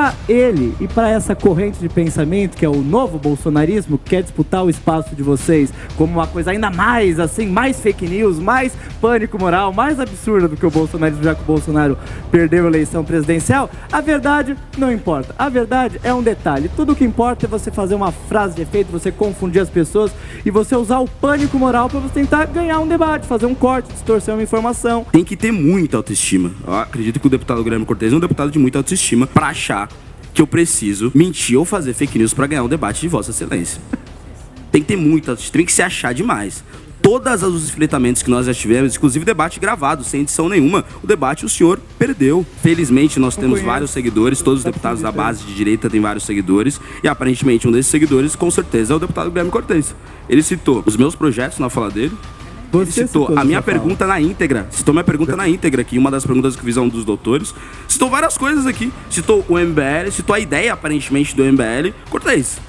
para ele e para essa corrente de pensamento, que é o novo bolsonarismo, que quer disputar o espaço de vocês como uma coisa ainda mais, assim, mais fake news, mais pânico moral, mais absurda do que o bolsonarismo, já que o Bolsonaro perdeu a eleição presidencial, a verdade não importa. A verdade é um detalhe. Tudo o que importa é você fazer uma frase de efeito, você confundir as pessoas e você usar o pânico moral para você tentar ganhar um debate, fazer um corte, distorcer uma informação. Tem que ter muita autoestima. Eu acredito que o deputado Guilherme Cortez é um deputado de muita autoestima para achar que eu preciso mentir ou fazer fake news para ganhar um debate de Vossa Excelência. Tem que ter muita autoestima, tem que se achar demais. Todos os enfrentamentos que nós já tivemos, inclusive debate gravado, sem edição nenhuma, o debate o senhor perdeu. Felizmente nós temos vários seguidores, todos os deputados da base de direita têm vários seguidores, e aparentemente um desses seguidores, com certeza, é o deputado Guilherme Cortez. Ele citou os meus projetos na fala dele, ele citou a minha pergunta na íntegra, citou minha pergunta na íntegra aqui, uma das perguntas que fiz a um dos doutores, citou várias coisas aqui, citou o MBL, citou a ideia aparentemente do MBL. Cortez,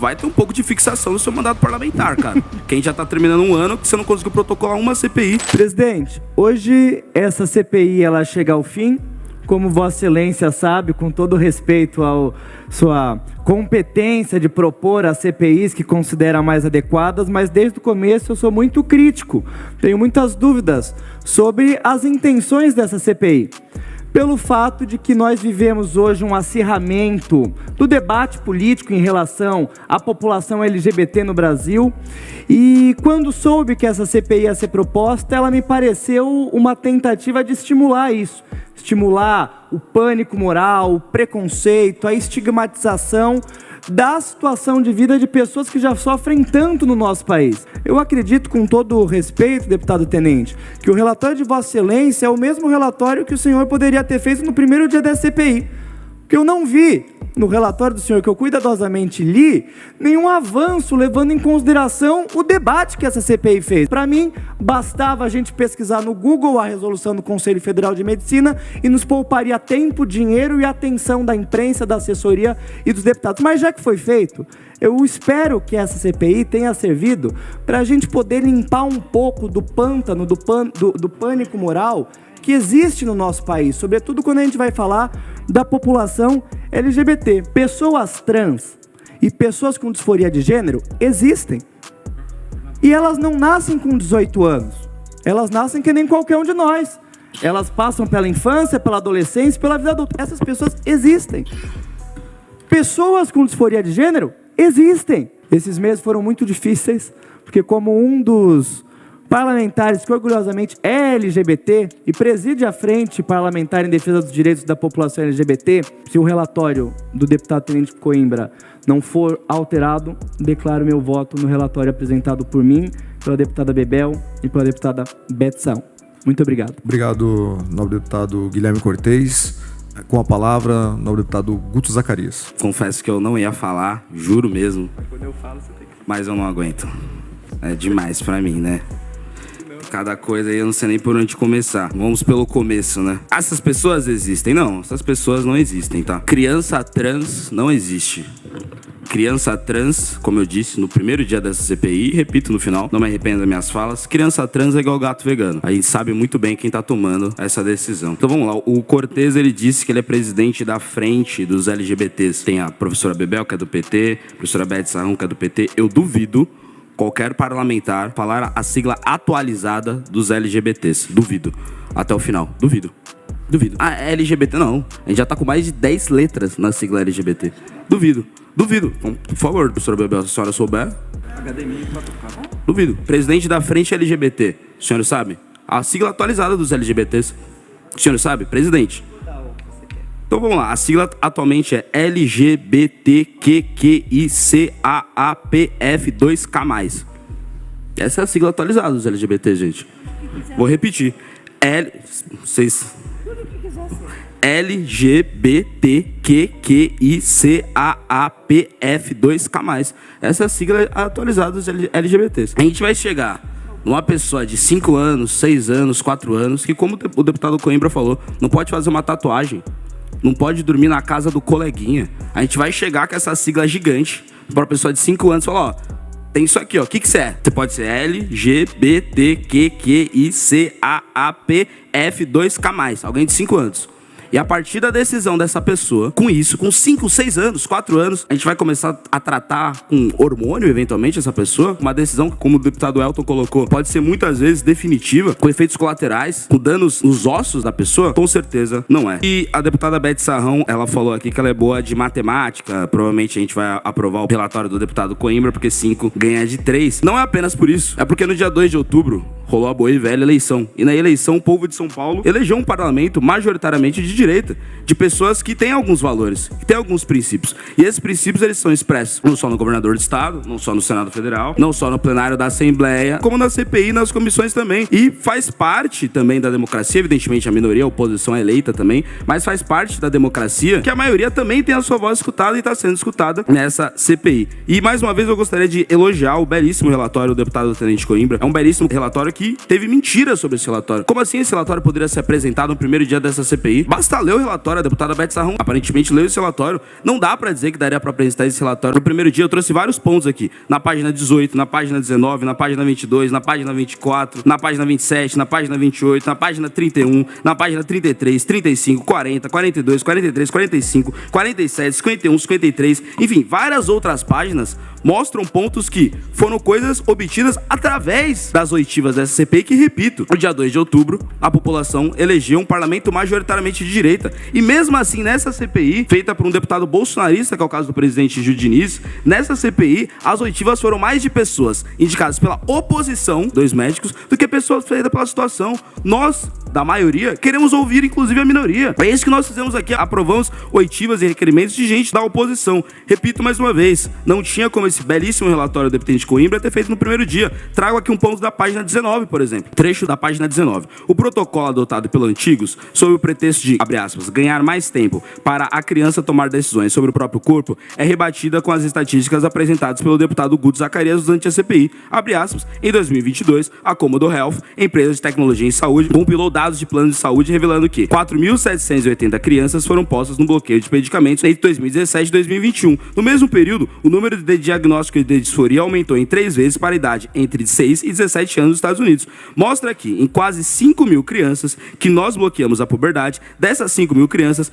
vai ter um pouco de fixação no seu mandato parlamentar, cara. Quem já tá terminando um ano que você não conseguiu protocolar uma CPI. Presidente, hoje essa CPI ela chega ao fim, como Vossa Excelência sabe, com todo respeito à sua competência de propor as CPIs que considera mais adequadas, mas desde o começo eu sou muito crítico, tenho muitas dúvidas sobre as intenções dessa CPI. Pelo fato de que nós vivemos hoje um acirramento do debate político em relação à população LGBT no Brasil, e quando soube que essa CPI ia ser proposta, ela me pareceu uma tentativa de estimular isso, estimular o pânico moral, o preconceito, a estigmatização da situação de vida de pessoas que já sofrem tanto no nosso país. Eu acredito, com todo o respeito, deputado Tenente, que o relatório de Vossa Excelência é o mesmo relatório que o senhor poderia ter feito no primeiro dia da CPI. Porque eu não vi, no relatório do senhor, que eu cuidadosamente li, nenhum avanço levando em consideração o debate que essa CPI fez. Para mim, bastava a gente pesquisar no Google a resolução do Conselho Federal de Medicina e nos pouparia tempo, dinheiro e atenção da imprensa, da assessoria e dos deputados. Mas já que foi feito, eu espero que essa CPI tenha servido para a gente poder limpar um pouco do pântano, do pânico moral que existe no nosso país, sobretudo quando a gente vai falar da população LGBT. Pessoas trans e pessoas com disforia de gênero existem. E elas não nascem com 18 anos. Elas nascem que nem qualquer um de nós. Elas passam pela infância, pela adolescência, pela vida adulta. Essas pessoas existem. Pessoas com disforia de gênero existem. Esses meses foram muito difíceis, porque como um dos parlamentares que orgulhosamente é LGBT e preside a frente parlamentar em defesa dos direitos da população LGBT, se o relatório do deputado Tenente Coimbra não for alterado, declaro meu voto no relatório apresentado por mim, pela deputada Bebel e pela deputada Betção. Muito obrigado. Obrigado, nobre deputado Guilherme Cortez. Com a palavra, nobre deputado Guto Zacarias. Confesso que eu não ia falar, juro mesmo. Quando eu falo, você tem que... Mas eu não aguento. É demais pra mim, né? Cada coisa aí eu não sei nem por onde começar. Vamos pelo começo, né? Essas pessoas existem? Não, essas pessoas não existem, tá? Criança trans não existe. Criança trans, como eu disse no primeiro dia dessa CPI, repito no final, não me arrependo das minhas falas, criança trans é igual gato vegano. A gente sabe muito bem quem tá tomando essa decisão. Então vamos lá, o Cortez, ele disse que ele é presidente da frente dos LGBTs. Tem a professora Bebel, que é do PT, a professora Beth Sarrão, que é do PT. Eu duvido qualquer parlamentar falar a sigla atualizada dos LGBTs. Duvido. Até o final. Duvido. Duvido. Ah, LGBT não. A gente já tá com mais de 10 letras na sigla LGBT. Duvido. Duvido. Então, por favor, professora Bebel, se a senhora souber. Duvido. Presidente da frente LGBT. O senhor sabe? A sigla atualizada dos LGBTs. O senhor sabe? Presidente. Então vamos lá, a sigla atualmente é LGBTQQICAAPF2K+. Essa é a sigla atualizada dos LGBT, gente. Vou repetir. LGBTQQICAAPF2K+. Essa é a sigla atualizada dos LGBTs. A gente vai chegar numa pessoa de 5 anos, 6 anos, 4 anos, que, como o deputado Coimbra falou, não pode fazer uma tatuagem. Não pode dormir na casa do coleguinha. A gente vai chegar com essa sigla gigante para a pessoa de 5 anos e falar, ó, tem isso aqui, ó. O que você é? Você pode ser LGBTQQICAAPF2K+. Alguém de 5 anos. E a partir da decisão dessa pessoa, com isso, com 5, 6 anos, 4 anos, a gente vai começar a tratar com hormônio, eventualmente, essa pessoa. Uma decisão que, como o deputado Elton colocou, pode ser muitas vezes definitiva, com efeitos colaterais, com danos nos ossos da pessoa, com certeza não é. E a deputada Beth Sarrão, ela falou aqui que ela é boa de matemática, provavelmente a gente vai aprovar o relatório do deputado Coimbra, porque 5 ganha de 3. Não é apenas por isso, é porque no dia 2 de outubro rolou a boa e velha eleição. E na eleição, o povo de São Paulo elegeu um parlamento majoritariamente de direita, de pessoas que têm alguns valores, que têm alguns princípios. E esses princípios, eles são expressos não só no governador do estado, não só no Senado Federal, não só no plenário da Assembleia, como na CPI e nas comissões também. E faz parte também da democracia, evidentemente a minoria, a oposição é eleita também, mas faz parte da democracia que a maioria também tem a sua voz escutada e está sendo escutada nessa CPI. E mais uma vez eu gostaria de elogiar o belíssimo relatório do deputado Tenente Coimbra. É um belíssimo relatório que teve mentiras sobre esse relatório. Como assim esse relatório poderia ser apresentado no primeiro dia dessa CPI? Basta ler o relatório, a deputada Beth Sarrão aparentemente leu esse relatório. Não dá pra dizer que daria pra apresentar esse relatório no primeiro dia. Eu trouxe vários pontos aqui. Na página 18, na página 19, na página 22, na página 24, na página 27, na página 28, na página 31, na página 33, 35, 40, 42, 43, 45, 47, 51, 53, enfim, várias outras páginas mostram pontos que foram coisas obtidas através das oitivas dessa CPI, que, repito, no dia 2 de outubro, a população elegeu um parlamento majoritariamente de direita. E mesmo assim, nessa CPI, feita por um deputado bolsonarista, que é o caso do presidente Gil Diniz, nessa CPI, as oitivas foram mais de pessoas indicadas pela oposição, 2 médicos, do que pessoas feitas pela situação. Nós, da maioria, queremos ouvir, inclusive, a minoria. É isso que nós fizemos aqui, aprovamos oitivas e requerimentos de gente da oposição. Repito mais uma vez, não tinha como esse belíssimo relatório do deputado Coimbra ter feito no primeiro dia. Trago aqui um ponto da página 19, por exemplo. Trecho da página 19. O protocolo adotado pelo Antigos, sob o pretexto de, abre aspas, ganhar mais tempo para a criança tomar decisões sobre o próprio corpo, é rebatida com as estatísticas apresentadas pelo deputado Guto Zacarias durante a CPI. Abre aspas, em 2022, a Comodo Health, empresa de tecnologia em saúde, compilou dados de planos de saúde revelando que 4.780 crianças foram postas no bloqueio de medicamentos entre 2017 e 2021. No mesmo período, o número de diagnósticos de disforia aumentou em 3 vezes para a idade entre 6 e 17 anos nos Estados Unidos. Mostra que em quase 5.000 crianças que nós bloqueamos a puberdade, dessas 5.000 crianças,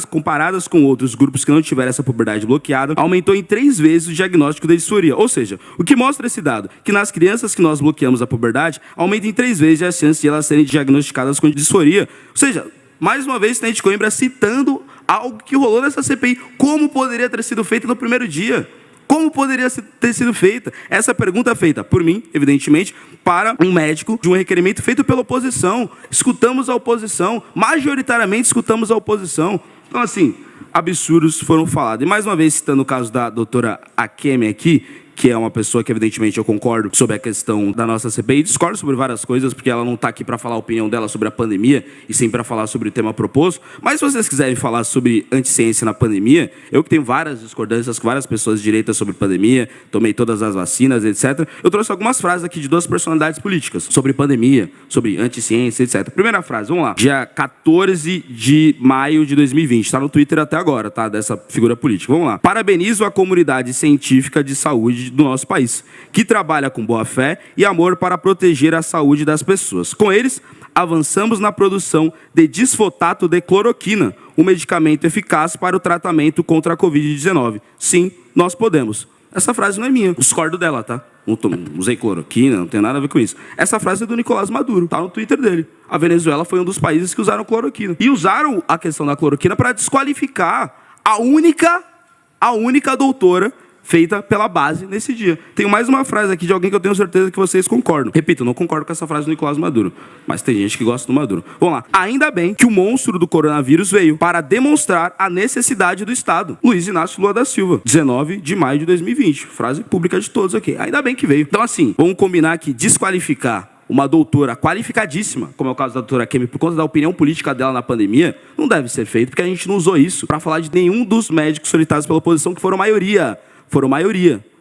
comparadas com outros grupos que não tiveram essa puberdade bloqueada, aumentou em 3 vezes o diagnóstico de disforia. Ou seja, o que mostra esse dado? Que nas crianças que nós bloqueamos a puberdade, aumenta em 3 vezes as chances de elas serem diagnosticadas com disforia. Ou seja, mais uma vez, o Tenente Coimbra citando algo que rolou nessa CPI. Como poderia ter sido feito no primeiro dia? Como poderia ter sido feita? Essa pergunta é feita por mim, evidentemente, para um médico de um requerimento feito pela oposição. Escutamos a oposição, majoritariamente escutamos a oposição. Então, assim, absurdos foram falados. E mais uma vez, citando o caso da doutora Akemi aqui, que é uma pessoa que, evidentemente, eu concordo sobre a questão da nossa CPI. Discordo sobre várias coisas, porque ela não está aqui para falar a opinião dela sobre a pandemia, e sim para falar sobre o tema proposto. Mas se vocês quiserem falar sobre anticiência na pandemia, eu que tenho várias discordâncias com várias pessoas de direita sobre pandemia, tomei todas as vacinas, etc. Eu trouxe algumas frases aqui de 2 personalidades políticas sobre pandemia, sobre anticiência, etc. Primeira frase, vamos lá. Dia 14 de maio de 2020. Está no Twitter até agora, tá? Dessa figura política. Vamos lá. Parabenizo a comunidade científica de saúde do nosso país, que trabalha com boa fé e amor para proteger a saúde das pessoas. Com eles, avançamos na produção de disfotato de cloroquina, um medicamento eficaz para o tratamento contra a Covid-19. Sim, nós podemos. Essa frase não é minha, discordo dela, tá? Não usei cloroquina, não tem nada a ver com isso. Essa frase é do Nicolás Maduro, tá no Twitter dele. A Venezuela foi um dos países que usaram cloroquina. E usaram a questão da cloroquina para desqualificar a única doutora feita pela base nesse dia. Tenho mais uma frase aqui de alguém que eu tenho certeza que vocês concordam. Repito, não concordo com essa frase do Nicolás Maduro, mas tem gente que gosta do Maduro. Vamos lá. Ainda bem que o monstro do coronavírus veio para demonstrar a necessidade do Estado. Luiz Inácio Lula da Silva, 19 de maio de 2020. Frase pública de todos aqui. Ainda bem que veio. Então, assim, vamos combinar que desqualificar uma doutora qualificadíssima, como é o caso da doutora Akemi, por conta da opinião política dela na pandemia, não deve ser feito, porque a gente não usou isso para falar de nenhum dos médicos solicitados pela oposição, que foram maioria,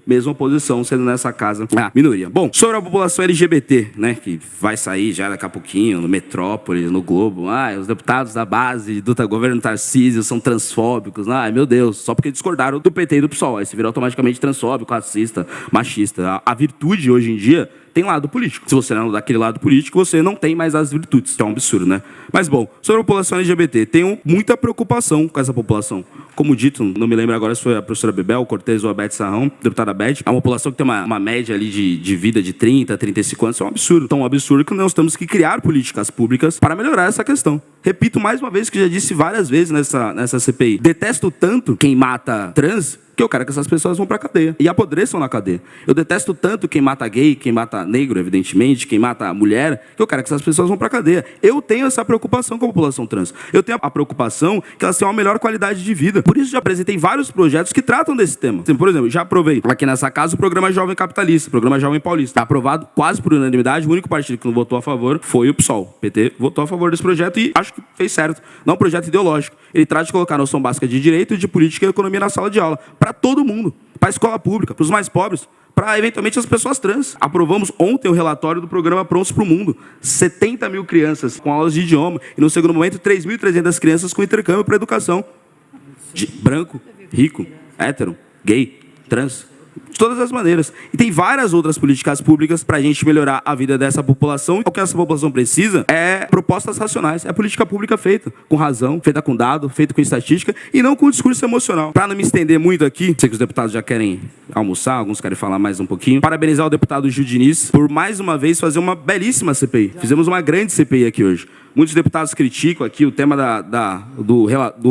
mesmo a oposição sendo nessa casa a minoria. Bom, sobre a população LGBT, né, que vai sair já daqui a pouquinho, no Metrópolis, no Globo, os deputados da base do governo Tarcísio são transfóbicos, meu Deus, só porque discordaram do PT e do PSOL, aí se virou automaticamente transfóbico, racista, machista. A virtude hoje em dia tem lado político. Se você não é daquele lado político, você não tem mais as virtudes, que é um absurdo, né? Mas, bom, sobre a população LGBT, tenho muita preocupação com essa população. Como dito, não me lembro agora se foi a professora Bebel, Cortez ou a Beth Sarrão, deputada Beth, é uma população que tem uma média ali de vida de 30, 35 anos, isso é um absurdo. Então, é um absurdo que nós temos que criar políticas públicas para melhorar essa questão. Repito mais uma vez que já disse várias vezes nessa CPI. Detesto tanto quem mata trans, que eu quero que essas pessoas vão pra cadeia e apodreçam na cadeia. Eu detesto tanto quem mata gay, quem mata negro, evidentemente, quem mata mulher, que eu quero que essas pessoas vão pra cadeia. Eu tenho essa preocupação com a população trans. Eu tenho a preocupação que elas tenham uma melhor qualidade de vida. Por isso já apresentei vários projetos que tratam desse tema. Por exemplo, já aprovei aqui nessa casa o programa Jovem Capitalista, o programa Jovem Paulista. Está aprovado quase por unanimidade. O único partido que não votou a favor foi o PSOL. O PT votou a favor desse projeto e acho que fez certo. Não é um projeto ideológico. Ele trata de colocar a noção básica de direito, de política e economia na sala de aula. Para todo mundo. Para a escola pública, para os mais pobres, para, eventualmente, as pessoas trans. Aprovamos ontem o relatório do programa Prontos para o Mundo. 70 mil crianças com aulas de idioma e, no segundo momento, 3.300 crianças com intercâmbio para a educação. De branco, rico, hétero, gay, trans, de todas as maneiras. E tem várias outras políticas públicas para a gente melhorar a vida dessa população. O que essa população precisa é propostas racionais. É política pública feita com razão, feita com dado, feita com estatística e não com discurso emocional. Para não me estender muito aqui, sei que os deputados já querem almoçar, alguns querem falar mais um pouquinho. Parabenizar o deputado Gil Diniz por, mais uma vez, fazer uma belíssima CPI. Fizemos uma grande CPI aqui hoje. Muitos deputados criticam aqui o tema do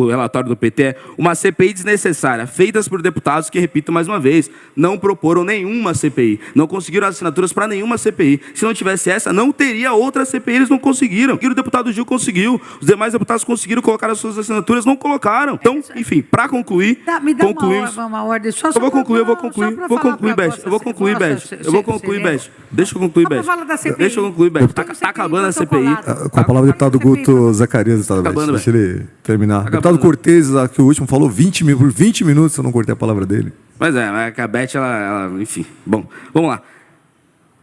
relatório do PT, é uma CPI desnecessária, feitas por deputados que, repito mais uma vez, não proporam nenhuma CPI, não conseguiram assinaturas para nenhuma CPI. Se não tivesse essa, não teria outra CPI, eles não conseguiram. O deputado Gil conseguiu, os demais deputados conseguiram colocar as suas assinaturas, não colocaram. Então, enfim, para concluir... Me dá uma ordem só. Eu vou concluir, Beth. Eu vou concluir, Beth. Deixa eu concluir, Beth. Deixa eu concluir, Beth. Tá acabando a CPI. Com a palavra, deputado Guto Zacarias, deixa ele terminar. Deputado Cortez, que o último falou 20 minutos, eu não cortei a palavra dele. Mas a Beth, ela enfim. Bom, vamos lá.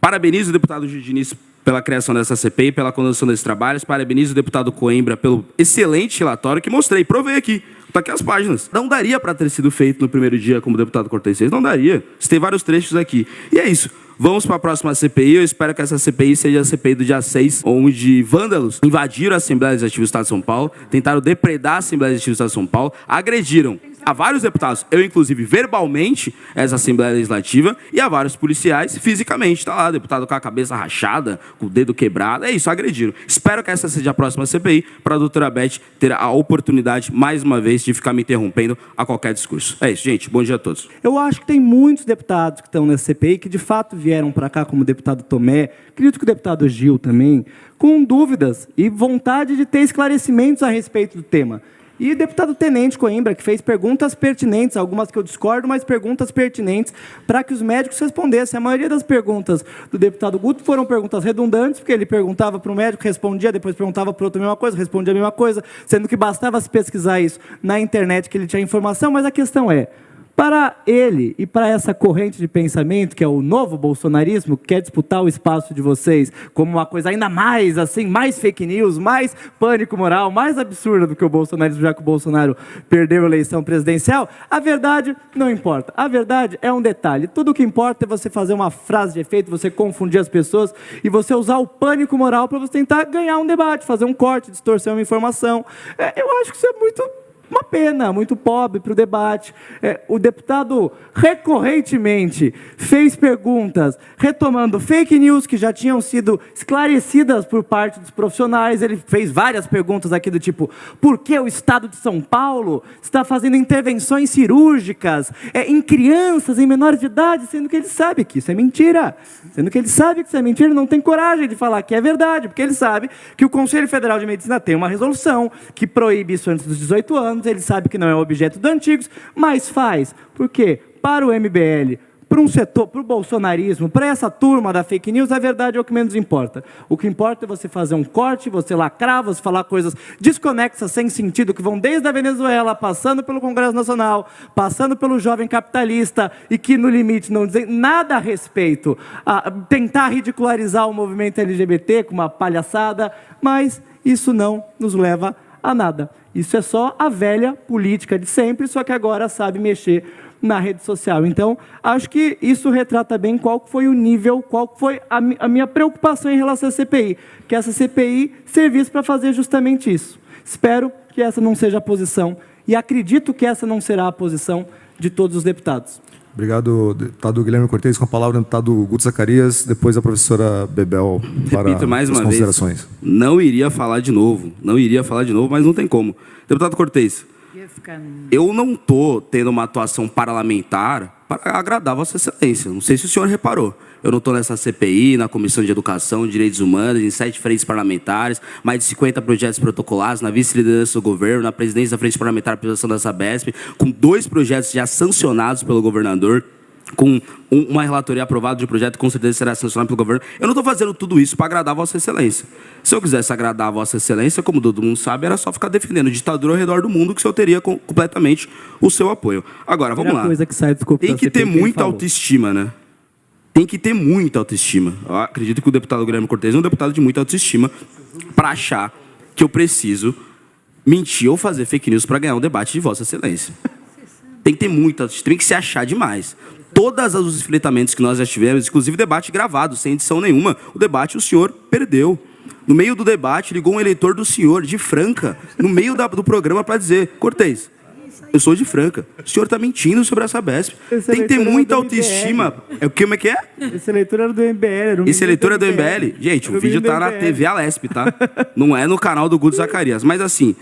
Parabenizo o deputado Gil Diniz pela criação dessa CPI, pela condução desses trabalhos. Parabenizo o deputado Coimbra pelo excelente relatório que mostrei, provei aqui. Está aqui as páginas. Não daria para ter sido feito no primeiro dia como o deputado Cortez fez, não daria. Você tem vários trechos aqui. E é isso. Vamos para a próxima CPI. Eu espero que essa CPI seja a CPI do dia 6, onde vândalos invadiram a Assembleia Legislativa do Estado de São Paulo, tentaram depredar a Assembleia Legislativa do Estado de São Paulo, agrediram a vários deputados, eu inclusive verbalmente, essa Assembleia Legislativa, e a vários policiais fisicamente. Está lá, deputado com a cabeça rachada, com o dedo quebrado, é isso, agrediram. Espero que essa seja a próxima CPI, para a doutora Beth ter a oportunidade, mais uma vez, de ficar me interrompendo a qualquer discurso. É isso, gente. Bom dia a todos. Eu acho que tem muitos deputados que estão nessa CPI que, de fato, vieram para cá, como o deputado Tomé, acredito que o deputado Gil também, com dúvidas e vontade de ter esclarecimentos a respeito do tema. E o deputado Tenente Coimbra, que fez perguntas pertinentes, algumas que eu discordo, mas perguntas pertinentes, para que os médicos respondessem. A maioria das perguntas do deputado Guto foram perguntas redundantes, porque ele perguntava para o médico, respondia, depois perguntava para o outro a mesma coisa, respondia a mesma coisa, sendo que bastava se pesquisar isso na internet que ele tinha informação, mas a questão é, para ele e para essa corrente de pensamento, que é o novo bolsonarismo, que quer disputar o espaço de vocês como uma coisa ainda mais, assim, mais fake news, mais pânico moral, mais absurda do que o bolsonarismo, já que o Bolsonaro perdeu a eleição presidencial, a verdade não importa. A verdade é um detalhe. Tudo o que importa é você fazer uma frase de efeito, você confundir as pessoas e você usar o pânico moral para você tentar ganhar um debate, fazer um corte, distorcer uma informação. Eu acho que isso é uma pena, muito pobre para o debate. O deputado recorrentemente fez perguntas retomando fake news que já tinham sido esclarecidas por parte dos profissionais. Ele fez várias perguntas aqui do tipo, por que o Estado de São Paulo está fazendo intervenções cirúrgicas em crianças, em menores de idade, sendo que ele sabe que isso é mentira. Sendo que ele sabe que isso é mentira, ele não tem coragem de falar que é verdade, porque ele sabe que o Conselho Federal de Medicina tem uma resolução que proíbe isso antes dos 18 anos, ele sabe que não é objeto do antigos, mas faz. Por quê? Para o MBL, para um setor, para o bolsonarismo, para essa turma da fake news, a verdade é o que menos importa. O que importa é você fazer um corte, você lacrar, você falar coisas desconexas, sem sentido, que vão desde a Venezuela, passando pelo Congresso Nacional, passando pelo Jovem Capitalista, e que, no limite, não dizem nada a respeito a tentar ridicularizar o movimento LGBT com uma palhaçada, mas isso não nos leva a nada. Isso é só a velha política de sempre, só que agora sabe mexer na rede social. Então, acho que isso retrata bem qual foi o nível, qual foi a minha preocupação em relação à CPI, que essa CPI servisse para fazer justamente isso. Espero que essa não seja a posição, e acredito que essa não será a posição de todos os deputados. Obrigado, deputado Guilherme Cortes. Com a palavra, o deputado Guto Zacarias, depois a professora Bebel para Repito mais as uma considerações. Vez, não iria falar de novo, mas não tem como. Deputado Cortes, eu não estou tendo uma atuação parlamentar para agradar Vossa Excelência. Não sei se o senhor reparou. Eu não estou nessa CPI, na Comissão de Educação, Direitos Humanos, em 7 frentes parlamentares, mais de 50 projetos protocolados, na vice-liderança do governo, na presidência da Frente Parlamentar de Privatização da Sabesp, com 2 projetos já sancionados pelo governador, com uma relatoria aprovada de projeto que com certeza será sancionado pelo governo. Eu não estou fazendo tudo isso para agradar a Vossa Excelência. Se eu quisesse agradar a Vossa Excelência, como todo mundo sabe, era só ficar defendendo ditadura ao redor do mundo, que o senhor teria completamente o seu apoio. Agora, vamos lá. Tem que ter muita autoestima, né? Tem que ter muita autoestima. Eu acredito que o deputado Guilherme Cortes é um deputado de muita autoestima para achar que eu preciso mentir ou fazer fake news para ganhar um debate de Vossa Excelência. Tem que ter muita autoestima, tem que se achar demais. Todos os enfrentamentos que nós já tivemos, inclusive debate gravado, sem edição nenhuma, o debate o senhor perdeu. No meio do debate, ligou um eleitor do senhor, de Franca, no meio do programa para dizer: Cortes, eu sou de Franca, o senhor está mentindo sobre essa Besp. Tem que ter muita autoestima. Como é que é? Esse eleitor era do MBL. Esse eleitor é do MBL? Gente, o vídeo tá na TV Alesp, tá? Não é no canal do Guto Zacarias. Mas assim,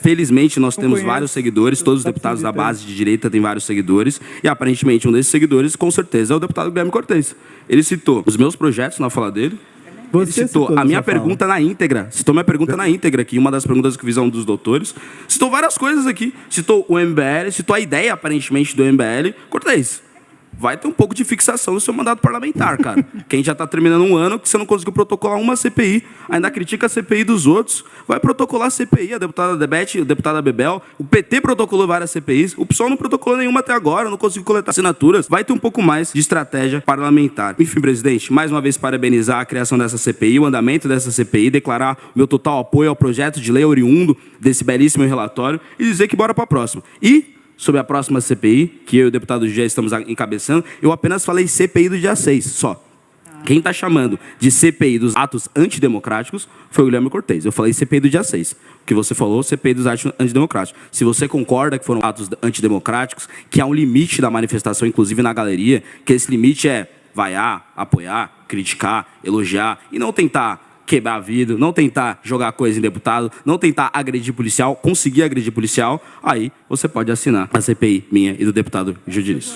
felizmente nós temos vários seguidores, todos os deputados da base de direita têm vários seguidores, e aparentemente um desses seguidores, com certeza, é o deputado Guilherme Cortes. Ele citou os meus projetos na fala dele. Ele citou a minha pergunta na íntegra. Citou minha pergunta na íntegra aqui, uma das perguntas que eu fiz a um dos doutores. Citou várias coisas aqui. Citou o MBL, citou a ideia, aparentemente, do MBL. Cortes, vai ter um pouco de fixação no seu mandato parlamentar, cara. Que a gente já está terminando um ano que você não conseguiu protocolar uma CPI, ainda critica a CPI dos outros, vai protocolar a CPI, a deputada Debete, a deputada Bebel, o PT protocolou várias CPIs, o PSOL não protocolou nenhuma até agora, não conseguiu coletar assinaturas, vai ter um pouco mais de estratégia parlamentar. Enfim, presidente, mais uma vez parabenizar a criação dessa CPI, o andamento dessa CPI, declarar meu total apoio ao projeto de lei oriundo desse belíssimo relatório e dizer que bora para a próxima. E sobre a próxima CPI, que eu e o deputado já estamos encabeçando, eu apenas falei CPI do dia 6, só. Quem está chamando de CPI dos atos antidemocráticos foi o Guilherme Cortes. Eu falei CPI do dia 6. O que você falou, CPI dos atos antidemocráticos. Se você concorda que foram atos antidemocráticos, que há um limite da manifestação, inclusive na galeria, que esse limite é vaiar, apoiar, criticar, elogiar e não tentar quebrar vidro, não tentar jogar coisa em deputado, não tentar agredir policial, conseguir agredir policial, aí você pode assinar a CPI minha e do deputado Gil Diniz.